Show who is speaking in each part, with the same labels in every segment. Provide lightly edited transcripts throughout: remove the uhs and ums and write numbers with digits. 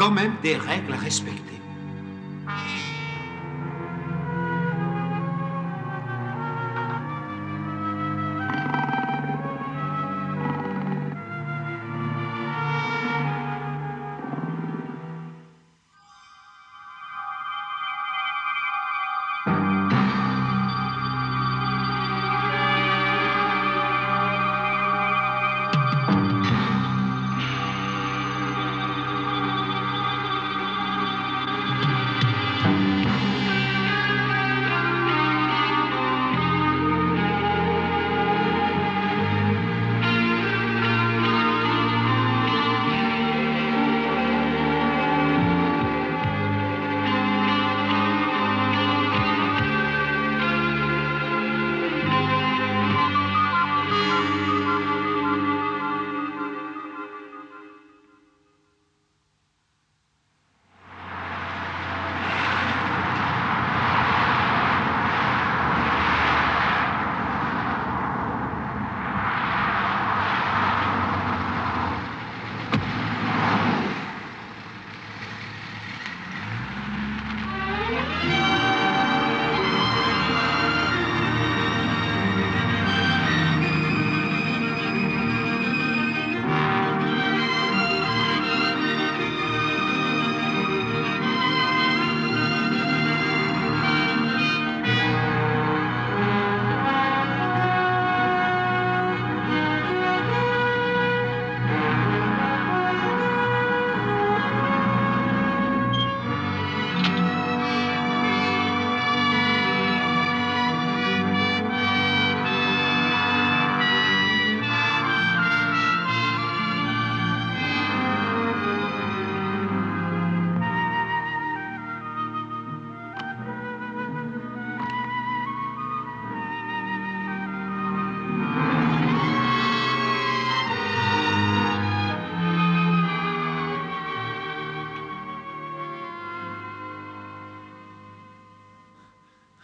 Speaker 1: quand même des règles à respecter.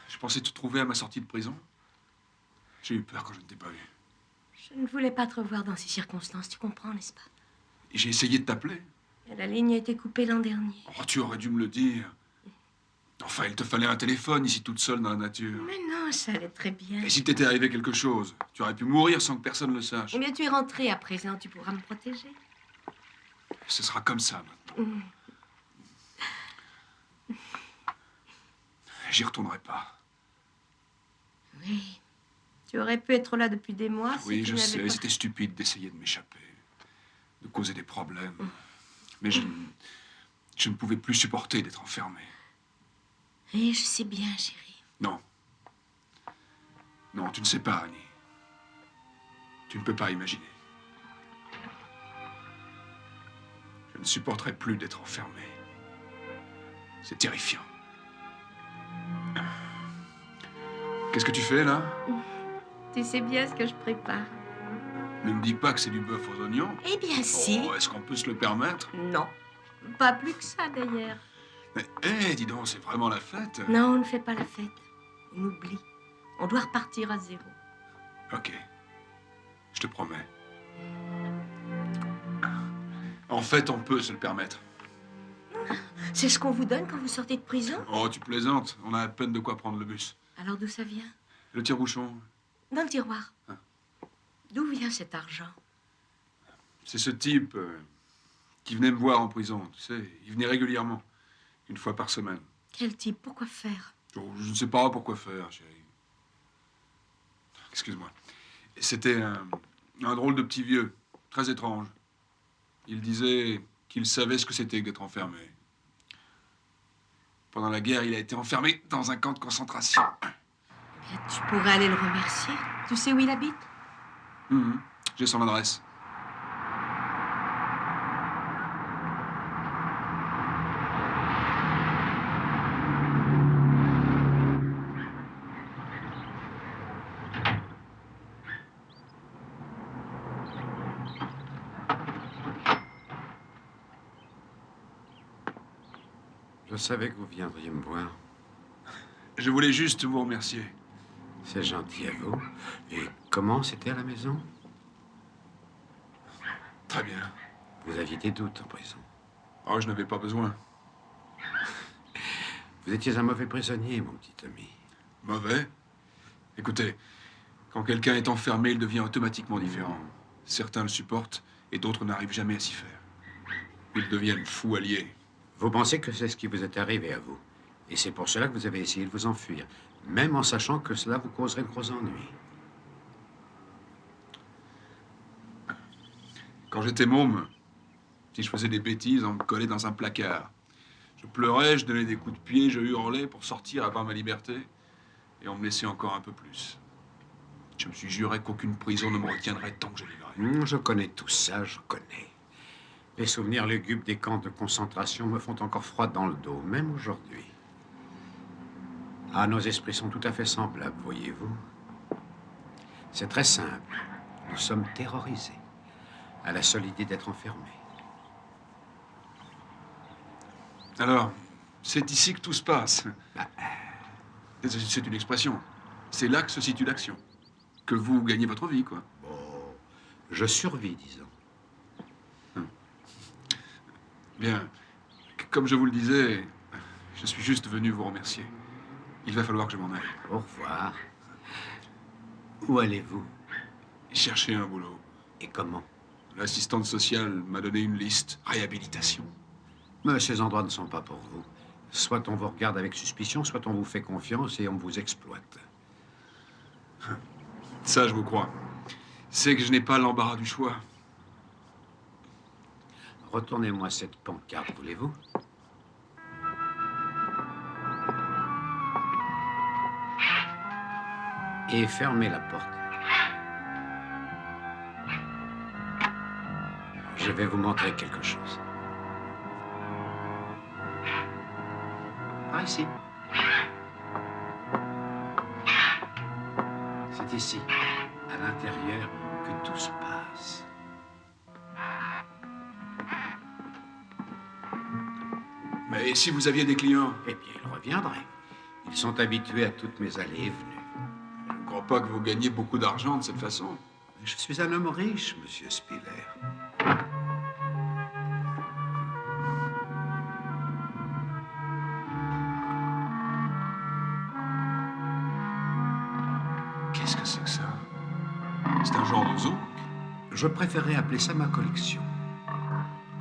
Speaker 2: Je pensais te trouver à ma sortie de prison. J'ai eu peur quand je ne t'ai pas vu.
Speaker 3: Je ne voulais pas te revoir dans ces circonstances, tu comprends, n'est-ce pas?
Speaker 2: Et j'ai essayé de t'appeler.
Speaker 3: Et la ligne a été coupée l'an dernier.
Speaker 2: Oh, tu aurais dû me le dire. Enfin, il te fallait un téléphone ici toute seule dans la nature.
Speaker 3: Mais non, ça allait très bien.
Speaker 2: Et si t'était arrivé quelque chose, tu aurais pu mourir sans que personne le sache.
Speaker 3: Eh bien, tu es rentré à présent, tu pourras me protéger.
Speaker 2: Ce sera comme ça maintenant. J'y retournerai pas.
Speaker 3: Oui. Tu aurais pu être là depuis des mois.
Speaker 2: Oui,
Speaker 3: si tu
Speaker 2: je sais,
Speaker 3: pas...
Speaker 2: c'était stupide d'essayer de m'échapper, de causer des problèmes. Mais je ne pouvais plus supporter d'être enfermé.
Speaker 3: Oui, je sais bien, chérie.
Speaker 2: Non. Non, tu ne sais pas, Annie. Tu ne peux pas imaginer. Je ne supporterai plus d'être enfermé. C'est terrifiant. Qu'est-ce que tu fais, là?
Speaker 3: Tu sais bien ce que je prépare.
Speaker 2: Ne me dis pas que c'est du bœuf aux oignons.
Speaker 3: Eh bien, si.
Speaker 2: Oh, est-ce qu'on peut se le permettre?
Speaker 3: Non. Pas plus que ça, d'ailleurs.
Speaker 2: Mais, dis donc, c'est vraiment la fête.
Speaker 3: Non, on ne fait pas la fête. On oublie. On doit repartir à zéro.
Speaker 2: Ok. Je te promets. En fait, on peut se le permettre.
Speaker 3: C'est ce qu'on vous donne quand vous sortez de prison?
Speaker 2: Oh, tu plaisantes. On a à peine de quoi prendre le bus.
Speaker 3: Alors d'où ça vient?
Speaker 2: Le tire-bouchon.
Speaker 3: Dans le tiroir.
Speaker 2: Hein?
Speaker 3: D'où vient cet argent?
Speaker 2: C'est ce type qui venait me voir en prison, tu sais. Il venait régulièrement, une fois par semaine.
Speaker 3: Quel type? Pourquoi faire?
Speaker 2: Oh, je ne sais pas pourquoi faire, chérie. Excuse-moi. C'était un drôle de petit vieux, très étrange. Il disait qu'il savait ce que c'était que d'être enfermé. Pendant la guerre, il a été enfermé dans un camp de concentration.
Speaker 3: Eh bien, tu pourrais aller le remercier. Tu sais où il habite?
Speaker 2: J'ai son adresse.
Speaker 4: Je savais que vous viendriez me voir.
Speaker 2: Je voulais juste vous remercier.
Speaker 4: C'est gentil à vous. Et comment c'était à la maison?
Speaker 2: Très bien.
Speaker 4: Vous aviez des doutes en prison.
Speaker 2: Oh, je n'avais pas besoin.
Speaker 4: Vous étiez un mauvais prisonnier, mon petit ami.
Speaker 2: Mauvais? Écoutez, quand quelqu'un est enfermé, il devient automatiquement différent. Certains le supportent et d'autres n'arrivent jamais à s'y faire. Ils deviennent fous alliés.
Speaker 4: Vous pensez que c'est ce qui vous est arrivé à vous. Et c'est pour cela que vous avez essayé de vous enfuir, même en sachant que cela vous causerait de gros ennuis.
Speaker 2: Quand j'étais môme, si je faisais des bêtises, on me collait dans un placard. Je pleurais, je donnais des coups de pied, je hurlais pour sortir avoir ma liberté. Et on me laissait encore un peu plus. Je me suis juré qu'aucune prison ne me retiendrait tant que je vivrais.
Speaker 4: Je connais tout ça, je connais. Les souvenirs lugubres des camps de concentration me font encore froid dans le dos, même aujourd'hui. Ah, nos esprits sont tout à fait semblables, voyez-vous. C'est très simple. Nous sommes terrorisés à la seule idée d'être enfermés.
Speaker 2: Alors, c'est ici que tout se passe. C'est une expression. C'est là que se situe l'action. Que vous gagnez votre vie, quoi.
Speaker 4: Oh, je survis, disons.
Speaker 2: Bien. Comme je vous le disais, je suis juste venu vous remercier. Il va falloir que je m'en aille.
Speaker 4: Au revoir. Où allez-vous?
Speaker 2: Chercher un boulot.
Speaker 4: Et comment?
Speaker 2: L'assistante sociale m'a donné une liste. Réhabilitation.
Speaker 4: Mais ces endroits ne sont pas pour vous. Soit on vous regarde avec suspicion, soit on vous fait confiance et on vous exploite.
Speaker 2: Ça, je vous crois. C'est que je n'ai pas l'embarras du choix.
Speaker 4: Retournez-moi cette pancarte, voulez-vous? Et fermez la porte. Je vais vous montrer quelque chose. Par ici. C'est ici, à l'intérieur, que tout se passe.
Speaker 2: Mais si vous aviez des clients?
Speaker 4: Eh bien, ils reviendraient. Ils sont habitués à toutes mes allées et venues.
Speaker 2: Je ne crois pas que vous gagnez beaucoup d'argent de cette façon.
Speaker 4: Je suis un homme riche, monsieur Spiller.
Speaker 2: Qu'est-ce que c'est que ça? C'est un genre de zoo?
Speaker 4: Je préférerais appeler ça ma collection.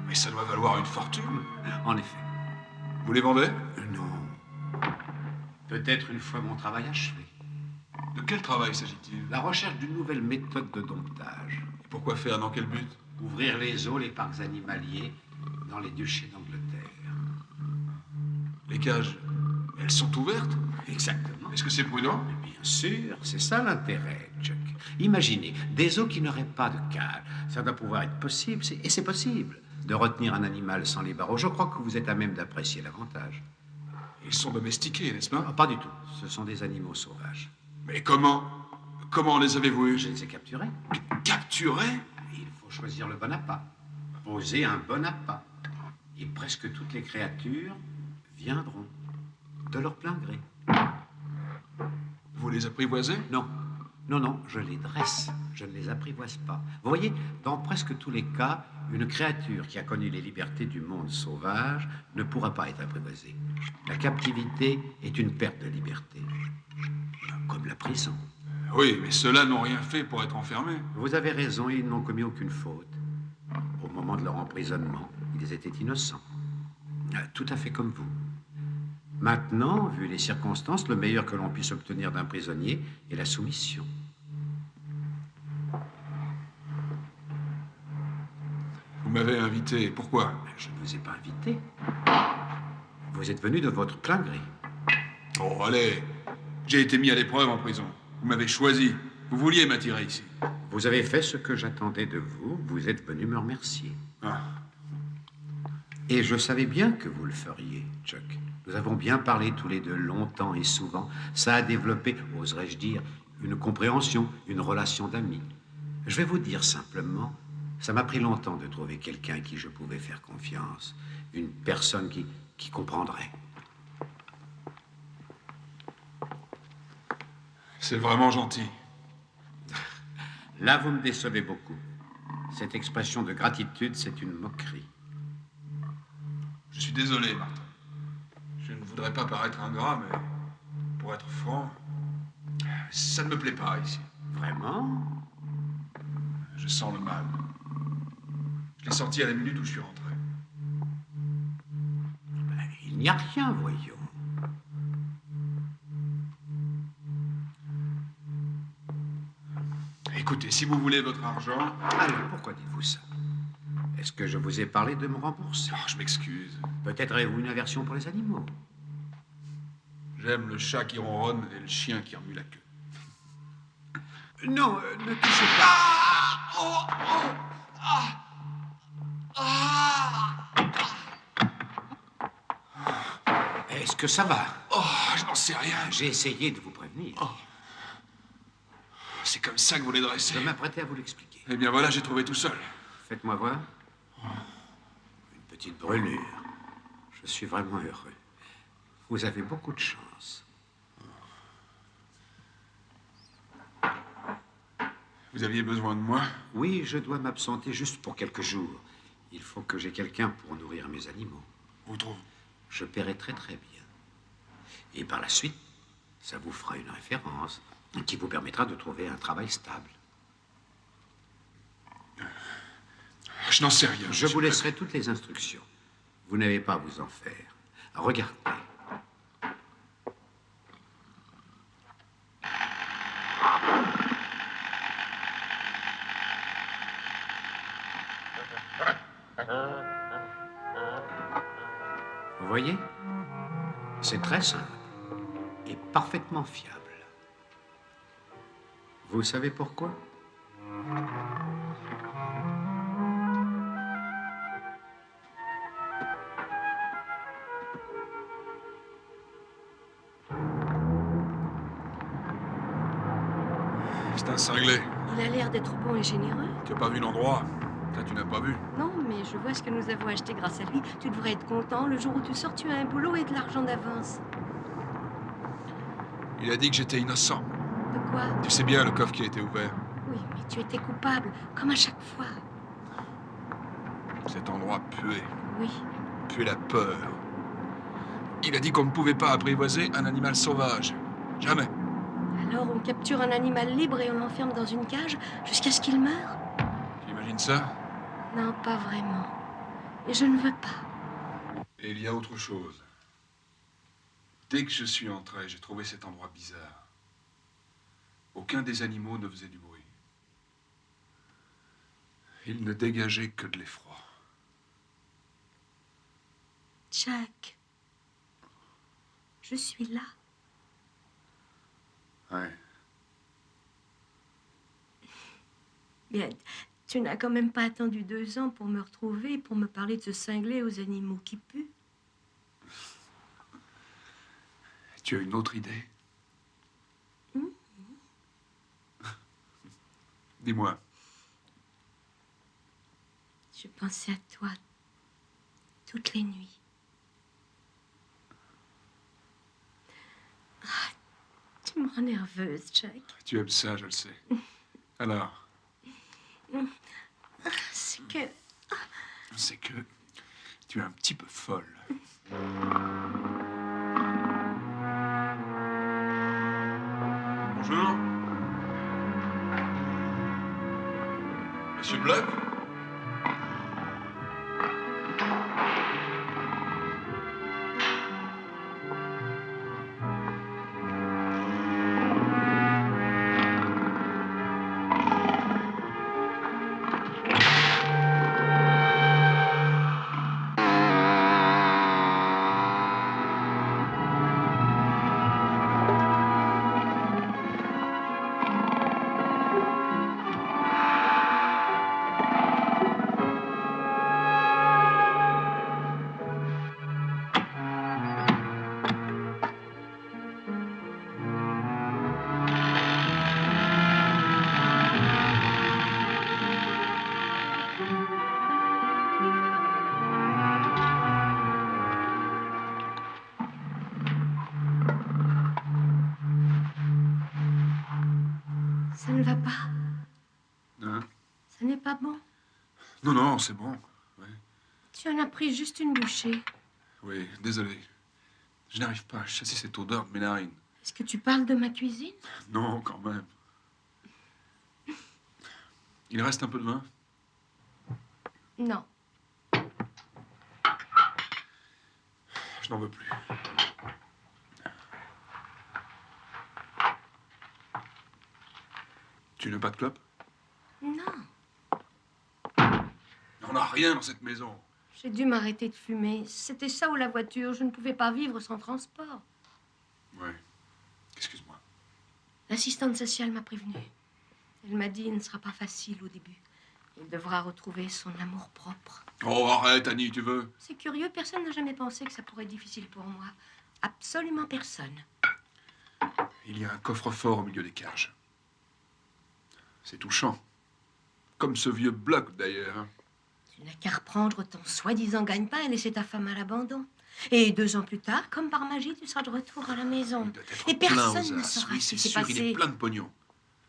Speaker 2: Mais ça doit valoir une fortune.
Speaker 4: En effet.
Speaker 2: Vous les vendez?
Speaker 4: Non. Peut-être une fois mon travail achevé.
Speaker 2: De quel travail s'agit-il?
Speaker 4: La recherche d'une nouvelle méthode de domptage.
Speaker 2: Et pourquoi faire? Dans quel but?
Speaker 4: Ouvrir les zoos, les parcs animaliers, dans les duchés d'Angleterre.
Speaker 2: Les cages, elles sont ouvertes?
Speaker 4: Exactement.
Speaker 2: Est-ce que c'est prudent?
Speaker 4: Mais bien sûr, c'est ça l'intérêt, Chuck. Imaginez, des zoos qui n'auraient pas de cage. Ça doit pouvoir être possible, et c'est possible, de retenir un animal sans les barreaux. Je crois que vous êtes à même d'apprécier l'avantage.
Speaker 2: Ils sont domestiqués, n'est-ce pas?
Speaker 4: Ah, pas du tout. Ce sont des animaux sauvages.
Speaker 2: Mais comment? Comment les avez-vous eus?
Speaker 4: Je les ai capturés.
Speaker 2: Capturés?
Speaker 4: Il faut choisir le bon appât. Poser un bon appât. Et presque toutes les créatures viendront de leur plein gré.
Speaker 2: Vous les apprivoisez?
Speaker 4: Non, non, je les dresse. Je ne les apprivoise pas. Vous voyez, dans presque tous les cas, une créature qui a connu les libertés du monde sauvage ne pourra pas être apprivoisée. La captivité est une perte de liberté. Comme la prison.
Speaker 2: Oui, mais ceux-là n'ont rien fait pour être enfermés.
Speaker 4: Vous avez raison, ils n'ont commis aucune faute. Au moment de leur emprisonnement, ils étaient innocents. Tout à fait comme vous. Maintenant, vu les circonstances, le meilleur que l'on puisse obtenir d'un prisonnier est la soumission.
Speaker 2: Vous m'avez invité. Pourquoi?
Speaker 4: Je ne vous ai pas invité. Vous êtes venu de votre plein gré.
Speaker 2: Oh, allez. J'ai été mis à l'épreuve en prison. Vous m'avez choisi. Vous vouliez m'attirer ici.
Speaker 4: Vous avez fait ce que j'attendais de vous. Vous êtes venu me remercier.
Speaker 2: Ah.
Speaker 4: Et je savais bien que vous le feriez, Chuck. Nous avons bien parlé tous les deux longtemps et souvent. Ça a développé, oserais-je dire, une compréhension, une relation d'amis. Je vais vous dire simplement, ça m'a pris longtemps de trouver quelqu'un à qui je pouvais faire confiance. Une personne qui comprendrait.
Speaker 2: C'est vraiment gentil.
Speaker 4: Là, vous me décevez beaucoup. Cette expression de gratitude, c'est une moquerie.
Speaker 2: Je suis désolé, Martin. Je ne voudrais pas paraître ingrat, mais pour être franc, ça ne me plaît pas ici.
Speaker 4: Vraiment?
Speaker 2: Je sens le mal. Je l'ai senti à la minute où je suis rentré.
Speaker 4: Ben, il n'y a rien, voyons.
Speaker 2: Écoutez, si vous voulez votre argent...
Speaker 4: Alors, pourquoi dites-vous ça? Est-ce que je vous ai parlé de me rembourser?
Speaker 2: Oh, je m'excuse.
Speaker 4: Peut-être avez-vous une aversion pour les animaux?
Speaker 2: J'aime le chat qui ronronne et le chien qui remue la queue.
Speaker 4: Non, ne touchez pas. Est-ce que ça va?
Speaker 2: Oh, je n'en sais rien.
Speaker 4: J'ai essayé de vous prévenir.
Speaker 2: C'est comme ça que vous les dressez.
Speaker 4: Je m'apprêtais à vous l'expliquer.
Speaker 2: Eh bien voilà, j'ai trouvé tout seul.
Speaker 4: Faites-moi voir. Une petite brûlure. Je suis vraiment heureux. Vous avez beaucoup de chance.
Speaker 2: Vous aviez besoin de moi?
Speaker 4: Oui, je dois m'absenter juste pour quelques jours. Il faut que j'ai quelqu'un pour nourrir mes animaux.
Speaker 2: Vous trouvez?
Speaker 4: Je paierai très très bien. Et par la suite, ça vous fera une référence qui vous permettra de trouver un travail stable.
Speaker 2: Je n'en sais rien.
Speaker 4: Je vous laisserai toutes les instructions. Vous n'avez pas à vous en faire. Regardez. Vous voyez? C'est très simple et parfaitement fiable. Vous savez pourquoi?
Speaker 2: C'est un cinglé.
Speaker 3: Il a l'air d'être bon et généreux.
Speaker 2: Tu n'as pas vu l'endroit? Ça, tu n'as pas vu.
Speaker 3: Non, mais je vois ce que nous avons acheté grâce à lui. Tu devrais être content. Le jour où tu sors, tu as un boulot et de l'argent d'avance.
Speaker 2: Il a dit que j'étais innocent.
Speaker 3: De quoi?
Speaker 2: Tu sais bien le coffre qui a été ouvert.
Speaker 3: Oui, mais tu étais coupable, comme à chaque fois.
Speaker 2: Cet endroit puait.
Speaker 3: Oui.
Speaker 2: Puait la peur. Il a dit qu'on ne pouvait pas apprivoiser un animal sauvage. Jamais.
Speaker 3: Alors on capture un animal libre et on l'enferme dans une cage jusqu'à ce qu'il meure?
Speaker 2: Tu imagines ça?
Speaker 3: Non, pas vraiment. Et je ne veux pas.
Speaker 2: Et il y a autre chose. Dès que je suis entré, j'ai trouvé cet endroit bizarre. Aucun des animaux ne faisait du bruit. Ils ne dégageaient que de l'effroi.
Speaker 3: Jack, je suis là.
Speaker 2: Ouais.
Speaker 3: Bien, tu n'as quand même pas attendu 2 ans pour me retrouver, pour me parler de ce cinglé aux animaux qui puent.
Speaker 2: Tu as une autre idée? Dis-moi.
Speaker 3: Je pensais à toi toutes les nuits. Ah, tu me rends nerveuse, Jack.
Speaker 2: Tu aimes ça, je le sais. Alors,
Speaker 3: C'est que...
Speaker 2: c'est que tu es un petit peu folle. Bonjour. Monsieur Bloch?
Speaker 3: Ça ne va pas.
Speaker 2: Hein?
Speaker 3: Ça n'est pas bon.
Speaker 2: Non, non, c'est bon. Ouais.
Speaker 3: Tu en as pris juste une bouchée.
Speaker 2: Oui, désolé. Je n'arrive pas à chasser cette odeur de mes narines.
Speaker 3: Est-ce que tu parles de ma cuisine?
Speaker 2: Non, quand même. Il reste un peu de vin?
Speaker 3: Non.
Speaker 2: Je n'en veux plus. Tu n'as pas de clope?
Speaker 3: Non.
Speaker 2: On n'a rien dans cette maison.
Speaker 3: J'ai dû m'arrêter de fumer. C'était ça ou la voiture. Je ne pouvais pas vivre sans transport.
Speaker 2: Oui. Excuse-moi.
Speaker 3: L'assistante sociale m'a prévenue. Elle m'a dit il ne sera pas facile au début. Il devra retrouver son amour-propre.
Speaker 2: Oh, arrête, Annie, tu veux?
Speaker 3: C'est curieux, personne n'a jamais pensé que ça pourrait être difficile pour moi. Absolument personne.
Speaker 2: Il y a un coffre-fort au milieu des cages. C'est touchant. Comme ce vieux bloc, d'ailleurs. Hein.
Speaker 3: Tu n'as qu'à reprendre ton soi-disant gagne-pain et laisser ta femme à l'abandon. Et 2 ans plus tard, comme par magie, tu seras de retour à la maison.
Speaker 2: Il doit être
Speaker 3: Et
Speaker 2: plein
Speaker 3: personne
Speaker 2: aux
Speaker 3: ne
Speaker 2: as.
Speaker 3: saura
Speaker 2: Oui,
Speaker 3: ce
Speaker 2: c'est
Speaker 3: qui s'est
Speaker 2: sûr, il est
Speaker 3: passé.
Speaker 2: plein de pognon.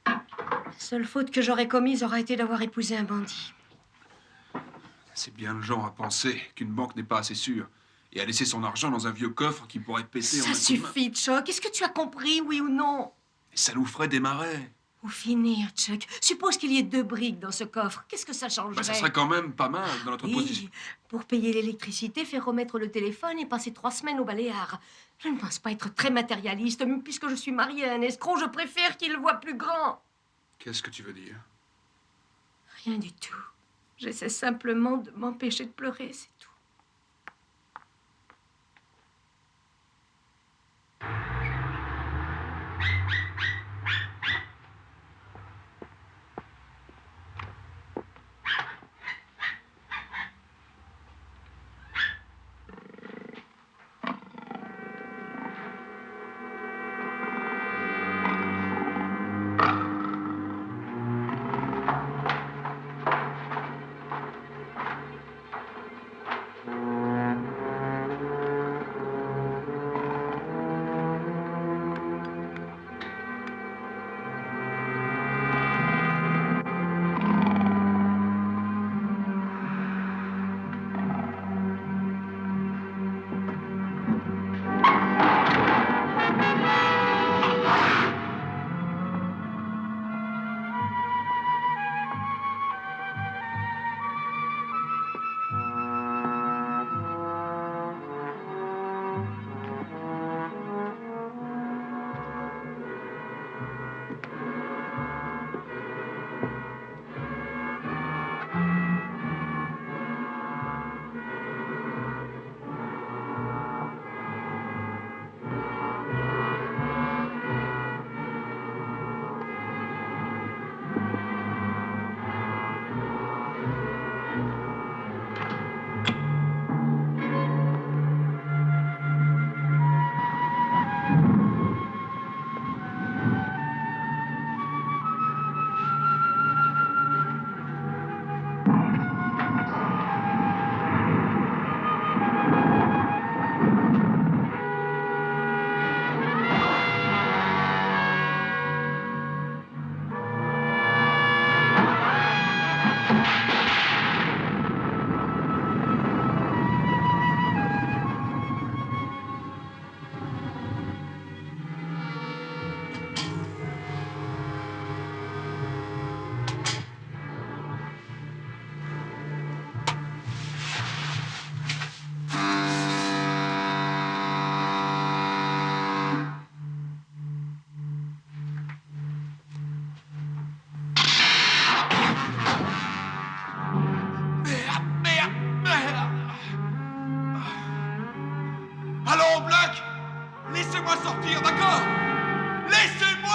Speaker 3: La seule faute que j'aurais commise aura été d'avoir épousé un bandit.
Speaker 2: C'est bien le genre à penser qu'une banque n'est pas assez sûre et à laisser son argent dans un vieux coffre qui pourrait péter en un
Speaker 3: Ça
Speaker 2: coup de main.
Speaker 3: suffit, Chuck. Est-ce que tu as compris, oui ou non?
Speaker 2: Et ça nous ferait démarrer.
Speaker 3: Pour finir, Chuck, suppose qu'il y ait 2 briques dans ce coffre. Qu'est-ce que ça changerait?
Speaker 2: Bah, ça serait quand même pas mal dans notre position.
Speaker 3: Oui, pour payer l'électricité, faire remettre le téléphone et passer 3 semaines au Baléares. Je ne pense pas être très matérialiste, mais puisque je suis mariée à un escroc, je préfère qu'il voie plus grand.
Speaker 2: Qu'est-ce que tu veux dire?
Speaker 3: Rien du tout. J'essaie simplement de m'empêcher de pleurer, c'est tout.
Speaker 2: Allons, Black! Laissez-moi sortir, d'accord? Laissez-moi!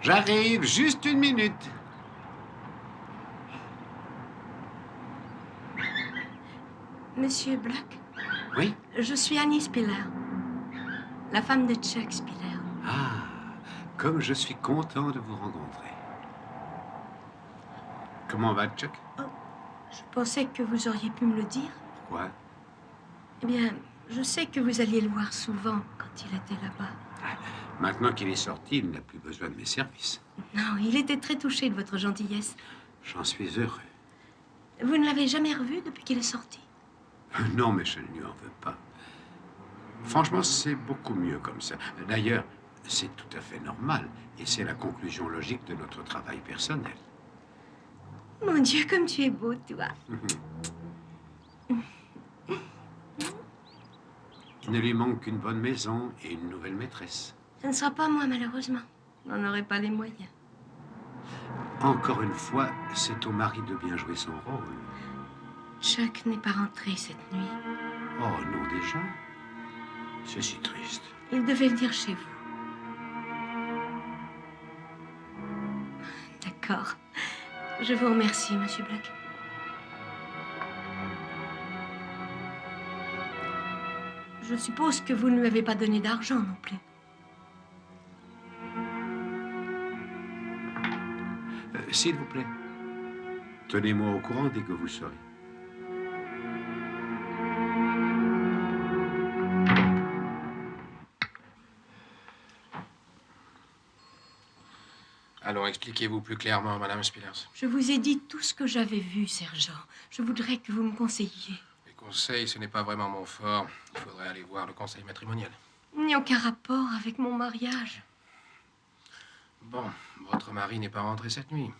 Speaker 4: J'arrive, juste une minute.
Speaker 3: Monsieur Black,
Speaker 4: Oui?
Speaker 3: je suis Annie Spiller, la femme de Chuck Spiller.
Speaker 4: Ah, comme je suis content de vous rencontrer. Comment va Chuck?
Speaker 3: Je pensais que vous auriez pu me le dire.
Speaker 4: Pourquoi?
Speaker 3: Eh bien, je sais que vous alliez le voir souvent quand il était là-bas.
Speaker 4: Maintenant qu'il est sorti, il n'a plus besoin de mes services.
Speaker 3: Non, il était très touché de votre gentillesse.
Speaker 4: J'en suis heureux.
Speaker 3: Vous ne l'avez jamais revu depuis qu'il est sorti?
Speaker 4: Non, mais je ne lui en veux pas. Franchement, c'est beaucoup mieux comme ça. D'ailleurs, c'est tout à fait normal. Et c'est la conclusion logique de notre travail personnel.
Speaker 3: Mon Dieu, comme tu es beau, toi.
Speaker 4: Il ne lui manque qu'une bonne maison et une nouvelle maîtresse.
Speaker 3: Ce ne sera pas moi, malheureusement. Je n'en aurai pas les moyens.
Speaker 4: Encore une fois, c'est au mari de bien jouer son rôle.
Speaker 3: Chuck n'est pas rentré cette nuit.
Speaker 4: Oh non, déjà? C'est si triste.
Speaker 3: Il devait venir chez vous. D'accord. Je vous remercie, Monsieur Black. Je suppose que vous ne lui avez pas donné d'argent non plus.
Speaker 4: S'il vous plaît, tenez-moi au courant dès que vous saurez.
Speaker 1: Allons, expliquez-vous plus clairement, Madame Spillers.
Speaker 3: Je vous ai dit tout ce que j'avais vu, sergent. Je voudrais que vous me conseilliez.
Speaker 1: Les conseils, ce n'est pas vraiment mon fort. Il faudrait aller voir le conseil matrimonial.
Speaker 3: Il n'y a aucun rapport avec mon mariage.
Speaker 1: Bon, votre mari n'est pas rentré cette nuit.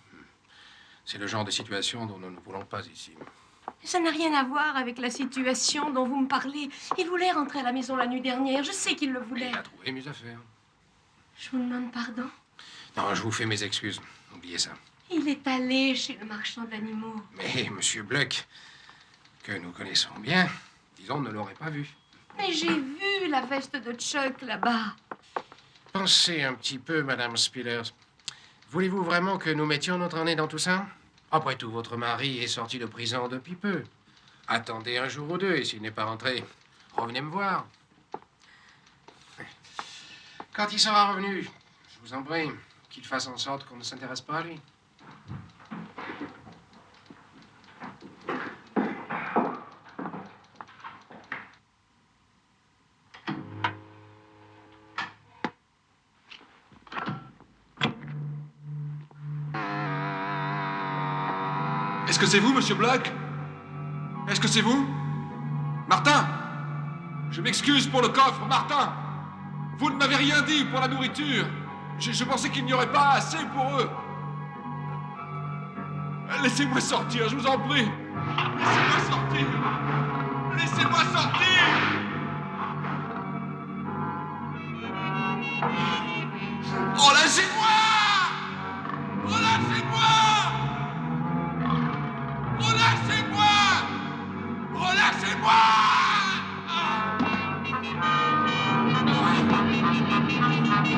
Speaker 1: C'est le genre de situation dont nous ne voulons pas ici.
Speaker 3: Ça n'a rien à voir avec la situation dont vous me parlez. Il voulait rentrer à la maison la nuit dernière. Je sais qu'il le
Speaker 1: Mais
Speaker 3: voulait.
Speaker 1: il a trouvé mieux à faire.
Speaker 3: Je vous demande pardon.
Speaker 1: Non, je vous fais mes excuses. Oubliez ça.
Speaker 3: Il est allé chez le marchand d'animaux.
Speaker 1: Mais Monsieur Bluck, que nous connaissons bien, disons, ne l'aurait pas vu.
Speaker 3: Mais j'ai vu la veste de Chuck là-bas.
Speaker 1: Pensez un petit peu, Madame Spillers. Voulez-vous vraiment que nous mettions notre nez dans tout ça? Après tout, votre mari est sorti de prison depuis peu. Attendez un jour ou deux, et s'il n'est pas rentré, revenez me voir. Quand il sera revenu, je vous en prie, qu'il fasse en sorte qu'on ne s'intéresse pas à lui.
Speaker 2: Est-ce que c'est vous, Monsieur Black? Est-ce que c'est vous? Martin! Je m'excuse pour le coffre, Martin! Vous ne m'avez rien dit pour la nourriture. Je pensais qu'il n'y aurait pas assez pour eux. Laissez-moi sortir, je vous en prie. Laissez-moi sortir. Laissez-moi sortir. Relâchez-moi! Relâchez-moi! Relâchez-moi! Relâchez-moi!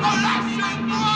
Speaker 2: Relâchez-moi! Relâchez-moi!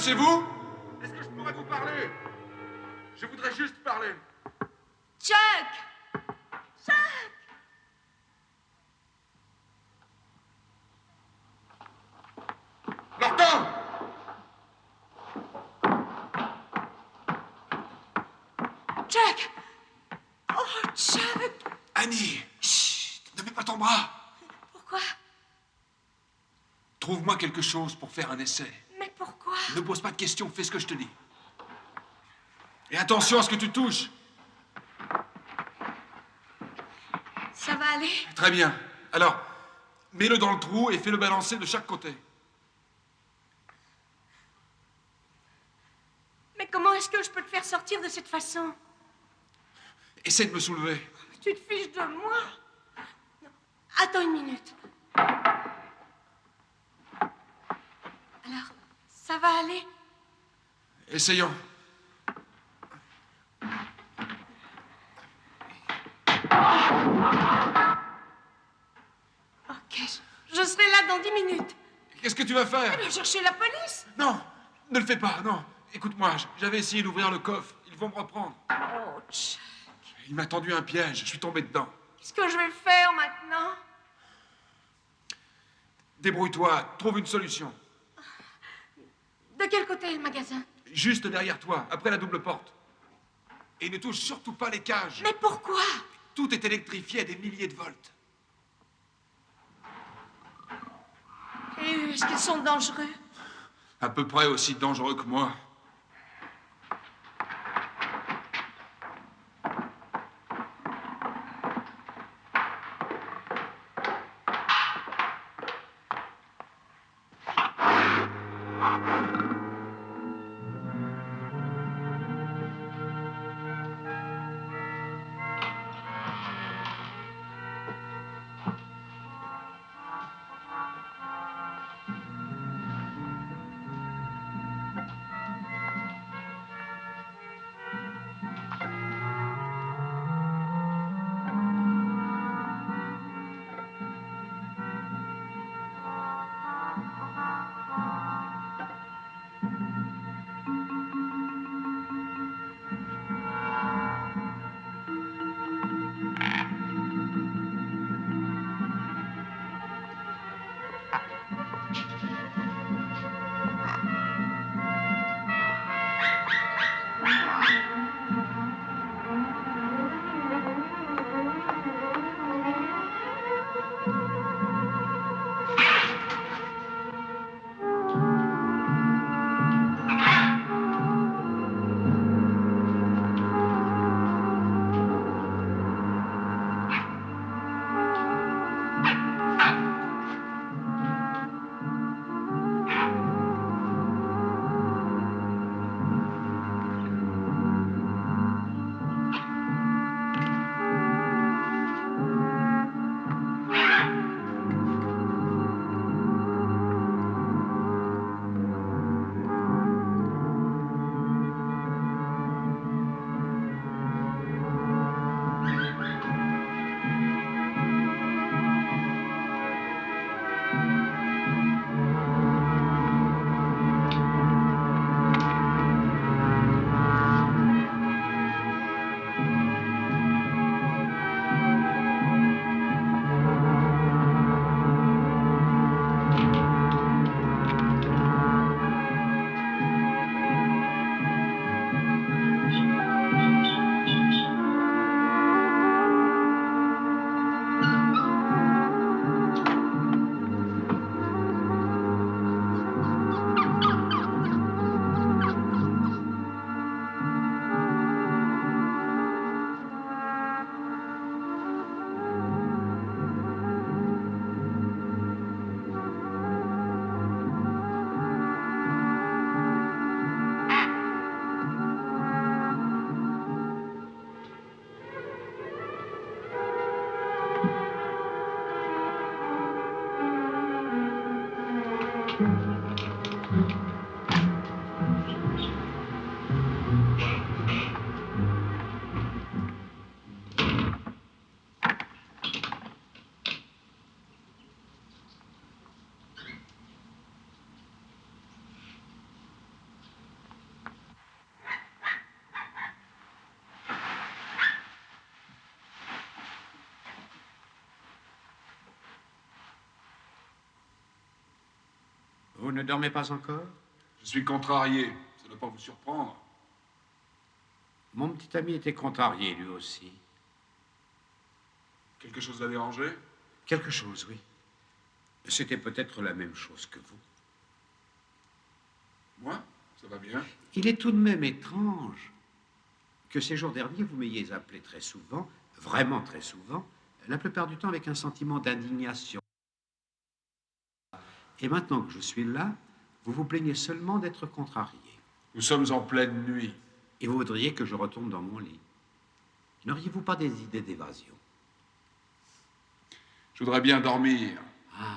Speaker 2: c'est vous? Est-ce que je pourrais vous parler? Je voudrais juste parler.
Speaker 3: Chuck! Chuck!
Speaker 2: Norton!
Speaker 3: Chuck! Oh, Chuck!
Speaker 2: Annie! Chut! Ne mets pas ton bras!
Speaker 3: Pourquoi?
Speaker 2: Trouve-moi quelque chose pour faire un essai.
Speaker 3: Mais pourquoi?
Speaker 2: Ne pose pas de questions, fais ce que je te dis. Et attention à ce que tu touches.
Speaker 3: Ça va aller?
Speaker 2: Très bien. Alors, mets-le dans le trou et fais-le balancer de chaque côté.
Speaker 3: Mais comment est-ce que je peux te faire sortir de cette façon?
Speaker 2: Essaie de me soulever.
Speaker 3: Tu te fiches de moi? Non. Attends une minute. Alors, ça va aller?
Speaker 2: Essayons.
Speaker 3: Ok, je serai là dans 10 minutes.
Speaker 2: Qu'est-ce que tu vas faire?
Speaker 3: Je vais chercher la police.
Speaker 2: Non, ne le fais pas, non. Écoute-moi, j'avais essayé d'ouvrir le coffre. Ils vont me reprendre.
Speaker 3: Oh, Chuck.
Speaker 2: Il m'a tendu un piège, je suis tombé dedans.
Speaker 3: Qu'est-ce que je vais faire maintenant?
Speaker 2: Débrouille-toi, trouve une solution.
Speaker 3: De quel côté est le magasin?
Speaker 2: Juste derrière toi, après la double porte. Et ne touche surtout pas les cages.
Speaker 3: Mais pourquoi?
Speaker 2: Tout est électrifié à des milliers de volts.
Speaker 3: Et est-ce qu'ils sont dangereux?
Speaker 2: À peu près aussi dangereux que moi.
Speaker 4: ne dormez pas encore?
Speaker 2: Je suis contrarié. Ça ne doit pas vous surprendre.
Speaker 4: Mon petit ami était contrarié, lui aussi.
Speaker 2: Quelque chose l'a dérangé?
Speaker 4: Quelque chose, oui. C'était peut-être la même chose que vous.
Speaker 2: Moi? Ça va bien.
Speaker 4: Il est tout de même étrange que ces jours derniers, vous m'ayez appelé très souvent, vraiment très souvent, la plupart du temps avec un sentiment d'indignation. Et maintenant que je suis là, vous vous plaignez seulement d'être contrarié.
Speaker 2: Nous sommes en pleine nuit.
Speaker 4: Et vous voudriez que je retourne dans mon lit. N'auriez-vous pas des idées d'évasion?
Speaker 2: Je voudrais bien dormir.
Speaker 4: Ah,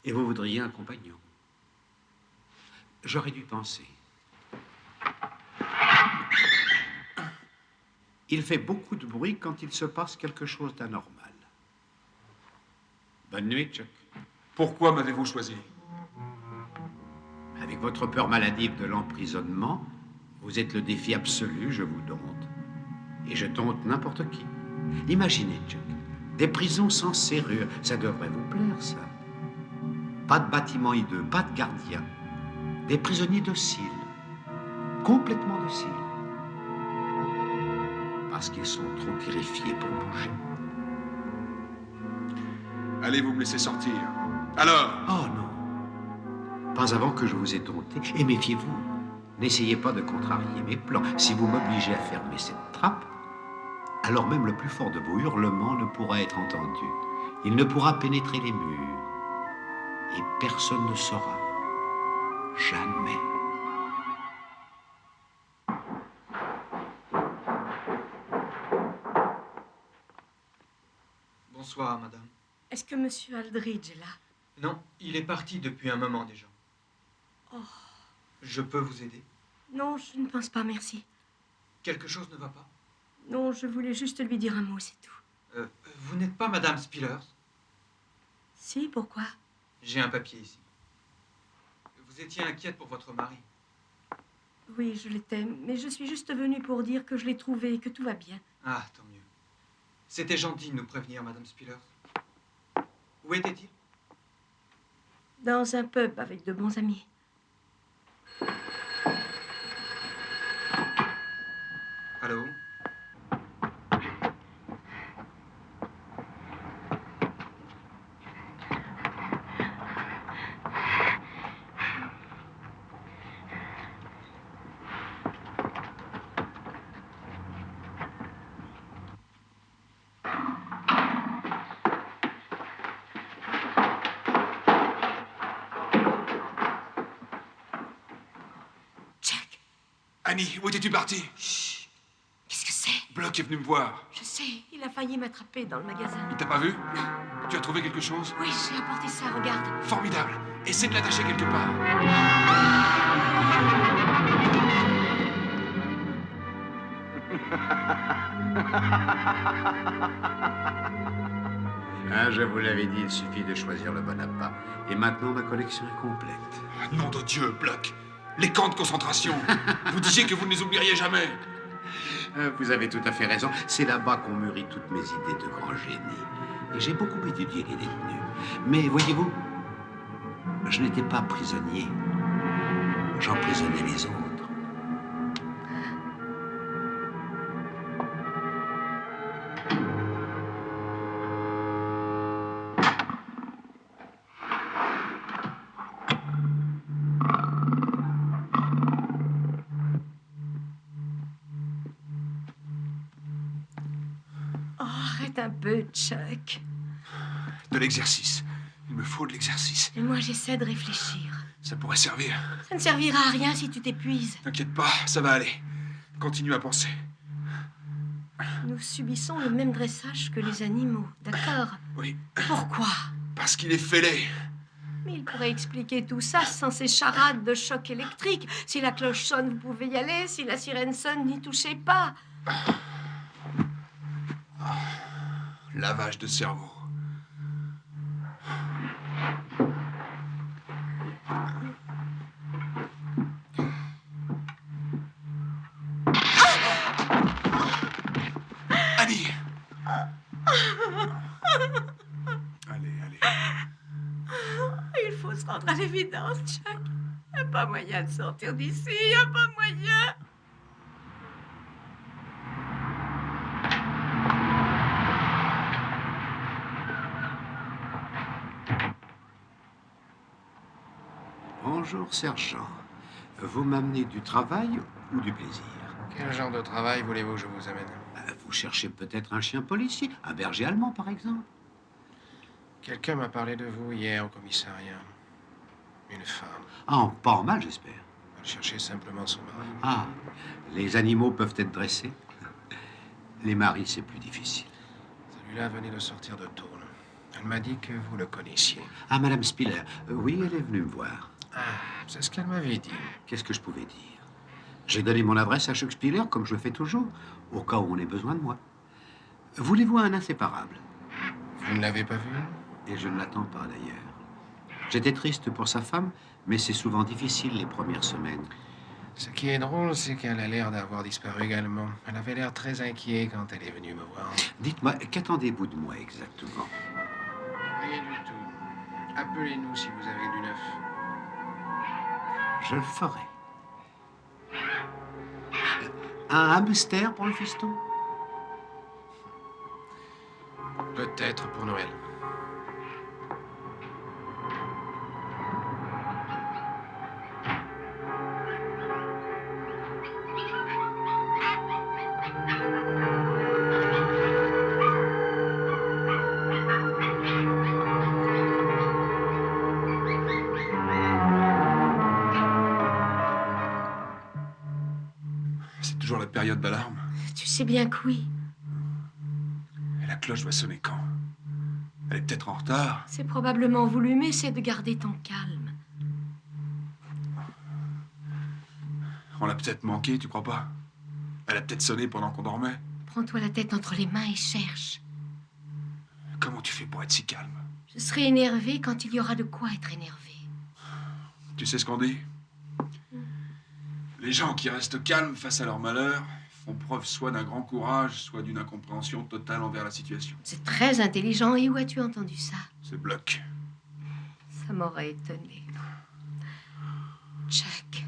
Speaker 4: et vous voudriez un compagnon? J'aurais dû penser. Il fait beaucoup de bruit quand il se passe quelque chose d'anormal. Bonne nuit, Chuck.
Speaker 2: Pourquoi m'avez-vous choisi?
Speaker 4: Avec votre peur maladive de l'emprisonnement, vous êtes le défi absolu, je vous dompte. Et je dompte n'importe qui. Imaginez, Chuck, des prisons sans serrure, ça devrait vous plaire, ça. Pas de bâtiment hideux, pas de gardien. Des prisonniers dociles, complètement dociles. Parce qu'ils sont trop terrifiés pour bouger.
Speaker 2: Allez, vous me laisser sortir. Alors?
Speaker 4: Oh non. Pas avant que je vous ai dompté. Et méfiez-vous. N'essayez pas de contrarier mes plans. Si vous m'obligez à fermer cette trappe, alors même le plus fort de vos hurlements ne pourra être entendu. Il ne pourra pénétrer les murs. Et personne ne saura. Jamais.
Speaker 5: Bonsoir, madame.
Speaker 3: Est-ce que Monsieur Aldridge est là?
Speaker 5: Non, il est parti depuis un moment déjà.
Speaker 3: Oh.
Speaker 5: Je peux vous aider?
Speaker 3: Non, je ne pense pas, merci.
Speaker 5: Quelque chose ne va pas?
Speaker 3: Non, je voulais juste lui dire un mot, c'est tout.
Speaker 5: Vous n'êtes pas madame Spillers?
Speaker 3: Si, pourquoi?
Speaker 5: J'ai un papier ici. Vous étiez inquiète pour votre mari.
Speaker 3: Oui, je l'étais, mais je suis juste venue pour dire que je l'ai trouvé et que tout va bien.
Speaker 5: Ah, tant mieux. C'était gentil de nous prévenir, madame Spillers. Où était-il?
Speaker 3: Dans un pub avec de bons amis.
Speaker 5: Allô?
Speaker 3: Chuck,
Speaker 2: Annie, où étais-tu partie?
Speaker 3: chut. Qu'est-ce que c'est?
Speaker 2: Bloch est venu me voir.
Speaker 3: Je sais, il a failli m'attraper dans le magasin.
Speaker 2: Il t'a pas vu? Tu as trouvé quelque chose?
Speaker 3: Oui, j'ai apporté ça, regarde.
Speaker 2: Formidable. Essaie de l'attacher quelque part.
Speaker 4: Ah, je vous l'avais dit, il suffit de choisir le bon appât. Et maintenant, ma collection est complète.
Speaker 2: Nom de Dieu, Bloch. Les camps de concentration. Vous disiez que vous ne les oublieriez jamais.
Speaker 4: Vous avez tout à fait raison. C'est là-bas qu'ont mûri toutes mes idées de grand génie. Et j'ai beaucoup étudié les détenus. Mais voyez-vous, je n'étais pas prisonnier. J'emprisonnais les autres.
Speaker 3: Oh, arrête un peu, Chuck.
Speaker 2: De l'exercice. Il me faut de l'exercice.
Speaker 3: Et moi, j'essaie de réfléchir.
Speaker 2: Ça pourrait servir.
Speaker 3: Ça ne servira à rien si tu t'épuises.
Speaker 2: T'inquiète pas, ça va aller. Continue à penser.
Speaker 3: Nous subissons le même dressage que les animaux, d'accord?
Speaker 2: Oui,
Speaker 3: Pourquoi?
Speaker 2: parce qu'il est fêlé.
Speaker 3: Mais il pourrait expliquer tout ça sans ces charades de choc électrique. Si la cloche sonne, vous pouvez y aller. Si la sirène sonne, n'y touchez pas.
Speaker 2: Lavage de cerveau. Annie! Allez, allez.
Speaker 3: Il faut se prendre à l'évidence, Chuck. Il n'y a pas moyen de sortir d'ici, il n'y a pas moyen.
Speaker 4: Bonjour, sergent. Vous m'amenez du travail ou du plaisir?
Speaker 1: Quel genre de travail voulez-vous que je vous amène?
Speaker 4: Vous cherchez peut-être un chien policier, un berger allemand, par exemple?
Speaker 1: Quelqu'un m'a parlé de vous hier au commissariat. Une femme.
Speaker 4: Ah, pas en mal, j'espère.
Speaker 1: Elle cherchait simplement son mari.
Speaker 4: Ah, les animaux peuvent être dressés. Les maris, c'est plus difficile.
Speaker 1: Celui-là venait de sortir de Tourne. Elle m'a dit que vous le connaissiez.
Speaker 4: Ah, Madame Spiller, oui, elle est venue me voir.
Speaker 1: Ah, c'est ce qu'elle m'avait dit.
Speaker 4: Qu'est-ce que je pouvais dire? J'ai donné mon adresse à Chuck Spiller, comme je le fais toujours, au cas où on ait besoin de moi. Voulez-vous un inséparable?
Speaker 1: Vous ne l'avez pas vu?
Speaker 4: Et je ne l'attends pas, d'ailleurs. J'étais triste pour sa femme, mais c'est souvent difficile les premières semaines.
Speaker 1: Ce qui est drôle, c'est qu'elle a l'air d'avoir disparu également. Elle avait l'air très inquiète quand elle est venue me voir.
Speaker 4: Dites-moi, qu'attendez-vous de moi exactement?
Speaker 1: Rien du tout. Appelez-nous si vous avez du neuf.
Speaker 4: Je le ferai. Un hamster pour le fiston?
Speaker 1: Peut-être pour Noël.
Speaker 2: C'est toujours la période d'alarme.
Speaker 3: Tu sais bien que oui.
Speaker 2: Et la cloche va sonner quand? Elle est peut-être en retard.
Speaker 3: C'est probablement voulu, mais c'est de garder ton calme.
Speaker 2: On l'a peut-être manqué, tu crois pas? Elle a peut-être sonné pendant qu'on dormait.
Speaker 3: Prends-toi la tête entre les mains et cherche.
Speaker 2: Comment tu fais pour être si calme?
Speaker 3: Je serai énervée quand il y aura de quoi être énervée.
Speaker 2: Tu sais ce qu'on dit? Les gens qui restent calmes face à leur malheur font preuve soit d'un grand courage, soit d'une incompréhension totale envers la situation.
Speaker 3: C'est très intelligent. Et où as-tu entendu ça?
Speaker 2: C'est Bloch.
Speaker 3: Ça m'aurait étonné. Chuck,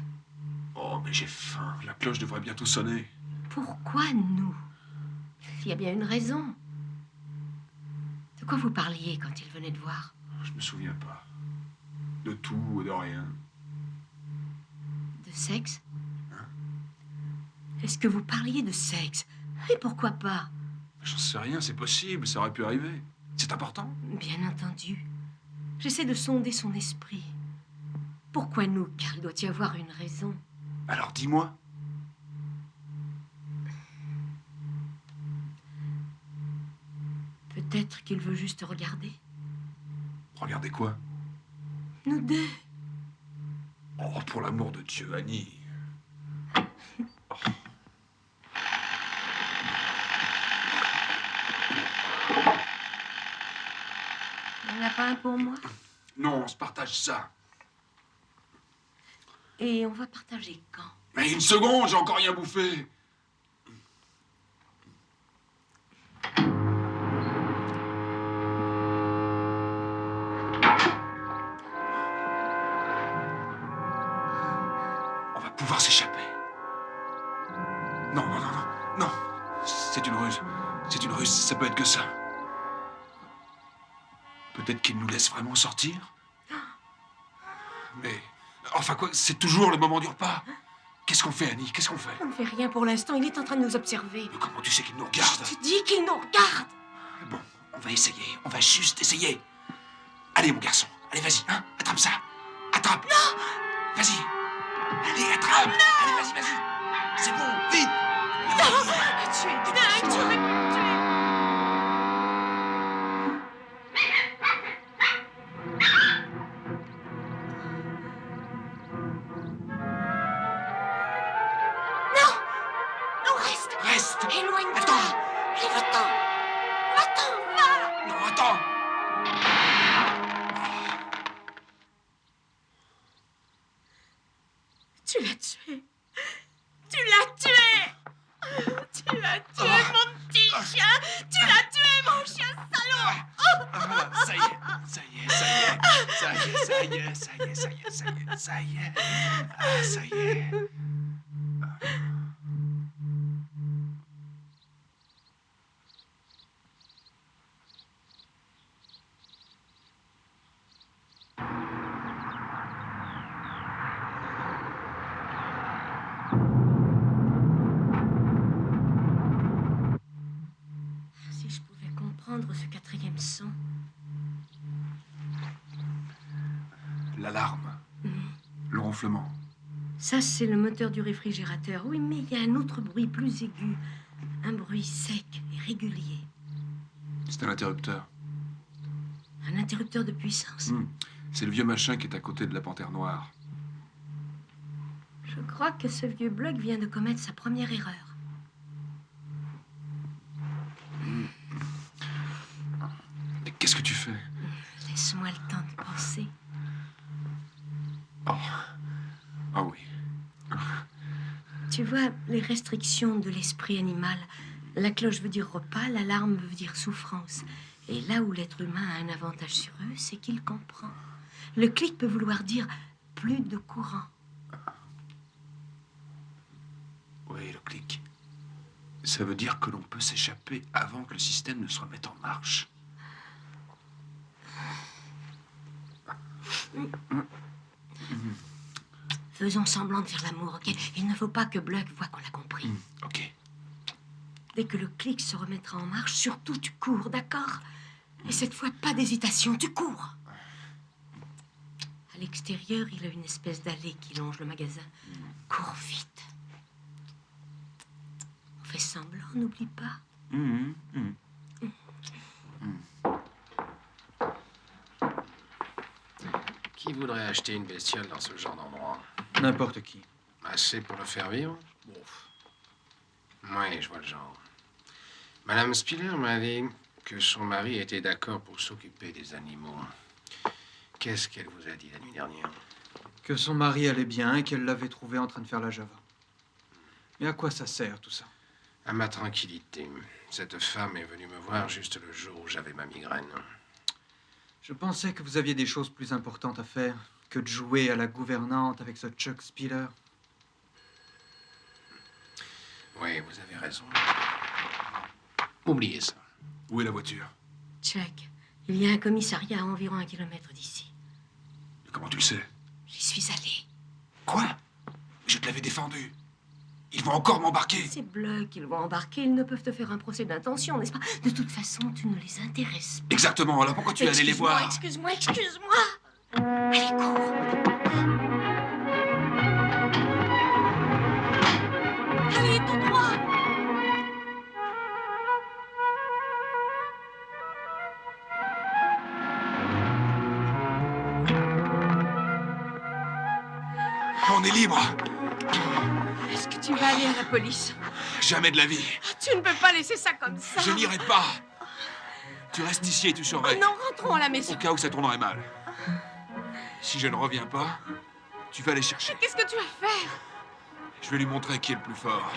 Speaker 2: Oh, mais j'ai faim. La cloche devrait bientôt sonner.
Speaker 3: pourquoi nous? Il y a bien une raison. De quoi vous parliez quand il venait de voir?
Speaker 2: Je me souviens pas. De tout ou de rien.
Speaker 3: De sexe? Est-ce que vous parliez de sexe? Et pourquoi pas?
Speaker 2: J'en sais rien, c'est possible, ça aurait pu arriver. C'est important.
Speaker 3: Bien entendu. J'essaie de sonder son esprit. Pourquoi nous? Car il doit y avoir une raison.
Speaker 2: Alors dis-moi.
Speaker 3: Peut-être qu'il veut juste regarder.
Speaker 2: Regardez quoi?
Speaker 3: Nous deux.
Speaker 2: Oh, pour l'amour de Dieu, Annie.
Speaker 3: Il n'y en a pas un pour moi?
Speaker 2: Non, on se partage ça.
Speaker 3: Et on va partager quand?
Speaker 2: Mais une seconde, j'ai encore rien bouffé. On va pouvoir s'échapper. Non, non, non, non, non. C'est une ruse. C'est une ruse, ça peut être que ça. Peut-être qu'il nous laisse vraiment sortir. Mais, enfin quoi, c'est toujours le moment du repas. Qu'est-ce qu'on fait, Annie? Qu'est-ce qu'on fait?
Speaker 3: On ne fait rien pour l'instant, il est en train de nous observer.
Speaker 2: Mais comment tu sais qu'il nous regarde?
Speaker 3: Tu dis qu'il nous regarde.
Speaker 2: Bon, on va essayer. On va juste essayer. Allez, mon garçon. Allez, vas-y, hein? Attrape ça. Attrape. Non! Vas-y. Allez, attrape. Allez, vas-y, vas-y. C'est bon, vite.
Speaker 3: Non! Tu es dingue, tu aurais pu me tuer. Non! Non, reste!
Speaker 2: Reste.
Speaker 3: Éloigne-toi!
Speaker 2: Attends.
Speaker 3: Allez, va-t'en! Va-t'en, va!
Speaker 2: Non, attends.
Speaker 3: Tu l'as tué! Tu l'as tué! Tu l'as tué, mon petit chien! Tu l'as tué, mon chien salaud!
Speaker 2: Ça y est, ça y est, ça y est. Ça y est, ça y est, ça y est. ça y est. Ah, ça y est.
Speaker 3: Si je pouvais comprendre ce quatrième son.
Speaker 2: L'alarme. Le ronflement.
Speaker 3: Ça, c'est le moteur du réfrigérateur. Oui, mais il y a un autre bruit plus aigu. Un bruit sec et régulier.
Speaker 2: C'est un interrupteur.
Speaker 3: Un interrupteur de puissance.
Speaker 2: C'est le vieux machin qui est à côté de la panthère noire.
Speaker 3: Je crois que ce vieux bloc vient de commettre sa première erreur.
Speaker 2: Mais qu'est-ce que tu fais?
Speaker 3: Laisse-moi le temps de penser.
Speaker 2: Oh. Ah oui.
Speaker 3: Tu vois, les restrictions de l'esprit animal. La cloche veut dire repas, l'alarme veut dire souffrance. Et là où l'être humain a un avantage sur eux, c'est qu'il comprend. Le clic peut vouloir dire plus de courant.
Speaker 2: Oui, le clic. Ça veut dire que l'on peut s'échapper avant que le système ne se remette en marche.
Speaker 3: Faisons semblant de faire l'amour, ok? Il ne faut pas que Bluck voie qu'on l'a compris.
Speaker 2: Ok.
Speaker 3: Dès que le clic se remettra en marche, surtout tu cours, d'accord? Et cette fois, pas d'hésitation, tu cours. À l'extérieur, il a une espèce d'allée qui longe le magasin. Cours vite. On fait semblant, n'oublie pas.
Speaker 1: Qui voudrait acheter une bestiole dans ce genre d'endroit?
Speaker 5: N'importe qui.
Speaker 1: Assez pour le faire vivre? Bon. Oui, je vois le genre. Madame Spiller m'a dit que son mari était d'accord pour s'occuper des animaux. Qu'est-ce qu'elle vous a dit la nuit dernière?
Speaker 5: Que son mari allait bien et qu'elle l'avait trouvé en train de faire la Java. Mais à quoi ça sert, tout ça?
Speaker 1: À ma tranquillité. Cette femme est venue me voir juste le jour où j'avais ma migraine.
Speaker 5: Je pensais que vous aviez des choses plus importantes à faire que de jouer à la gouvernante avec ce Chuck Spiller.
Speaker 1: Oui, vous avez raison. Oubliez ça.
Speaker 2: Où est la voiture?
Speaker 3: Chuck, il y a un commissariat à environ 1 kilomètre d'ici.
Speaker 2: Comment tu le sais?
Speaker 3: J'y suis allée.
Speaker 2: Quoi? Je te l'avais défendu. Ils vont encore m'embarquer.
Speaker 3: Ces Bluck, ils vont embarquer, ils ne peuvent te faire un procès d'intention, n'est-ce pas? De toute façon, tu ne les intéresses pas.
Speaker 2: Exactement. Alors pourquoi tu es allé les voir?
Speaker 3: Excuse-moi. Allez, cours. Allez, tout droit.
Speaker 2: On est libre.
Speaker 3: Est-ce que tu vas aller à la police?
Speaker 2: Jamais de la vie.
Speaker 3: Tu ne peux pas laisser ça comme ça.
Speaker 2: Je n'irai pas. Tu restes ici et tu surveilles.
Speaker 3: Non, rentrons à la maison.
Speaker 2: Au cas où ça tournerait mal. Si je ne reviens pas, tu vas les chercher.
Speaker 3: Qu'est-ce que tu vas faire?
Speaker 2: Je vais lui montrer qui est le plus fort.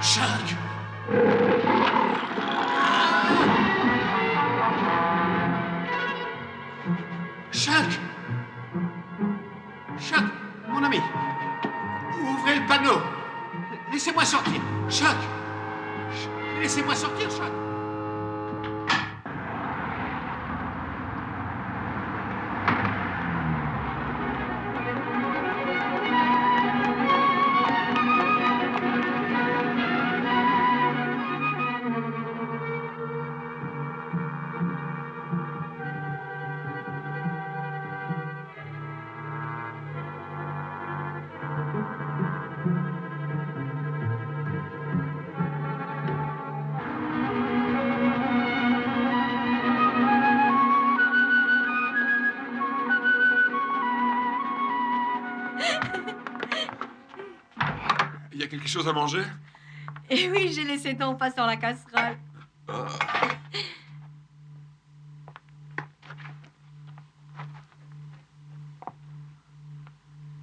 Speaker 2: Chuck!
Speaker 4: Chuck! Chuck, mon ami, ouvrez le panneau. Laissez-moi sortir. Chuck! Laissez-moi sortir, Chuck!
Speaker 2: quelque chose à manger?
Speaker 3: Et oui, j'ai laissé ton passe dans la casserole.
Speaker 2: Ah.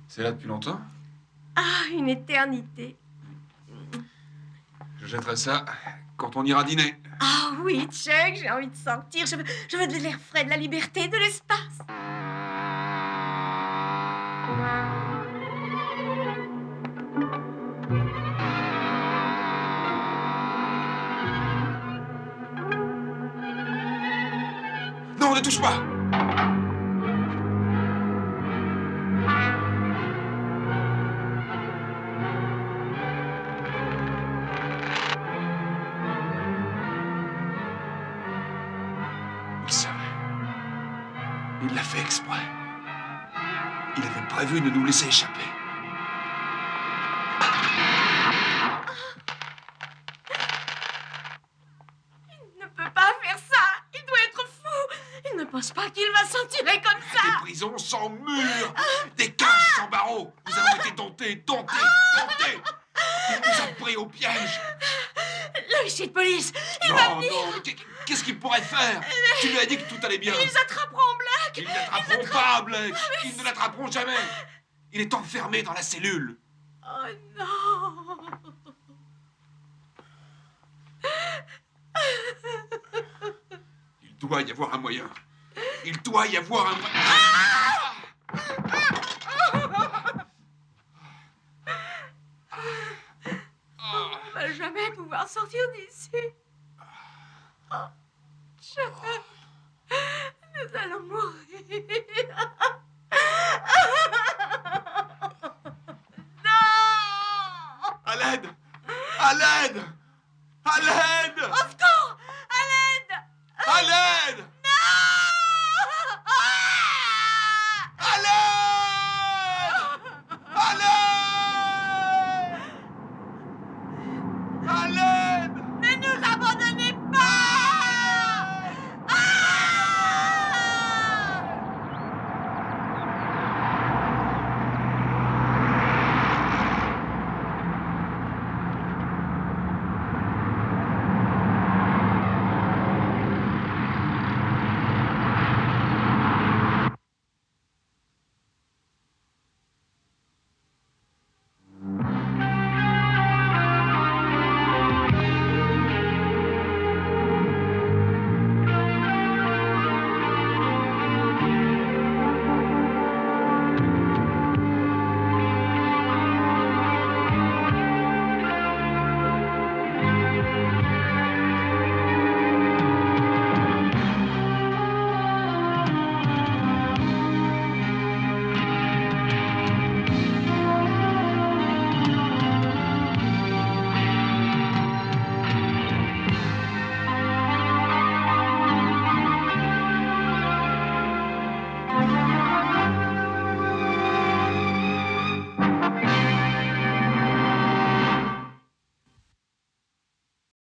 Speaker 2: C'est là depuis longtemps?
Speaker 3: Ah, une éternité.
Speaker 2: Je jetterai ça quand on ira dîner.
Speaker 3: Ah oui, Chuck, j'ai envie de sortir. Je veux de l'air frais, de la liberté, de l'espace.
Speaker 2: Non, ne touche pas! Il savait. Il l'a fait exprès. Il avait prévu de nous laisser échapper.
Speaker 3: Il ne peut pas faire ça. Il doit être fou. Il ne pense pas qu'il va s'en tirer comme ça.
Speaker 2: Des prisons sans murs, des cages sans barreaux. Nous avons été domptés. Il nous a pris au piège.
Speaker 3: L'officier de police,
Speaker 2: Non, mais qu'est-ce qu'il pourrait faire? Tu lui as dit que tout allait bien.
Speaker 3: ils attraperont Black.
Speaker 2: Ils ne l'attraperont pas, Blake. Ils ne l'attraperont jamais. Il est enfermé dans la cellule.
Speaker 3: Oh non.
Speaker 2: Il doit y avoir un moyen. Il doit y avoir un moyen.
Speaker 3: On va jamais pouvoir sortir d'ici. Oh, Chuck, nous allons mourir. Non!
Speaker 2: À l'aide! À l'aide! À l'aide!
Speaker 3: Au secours!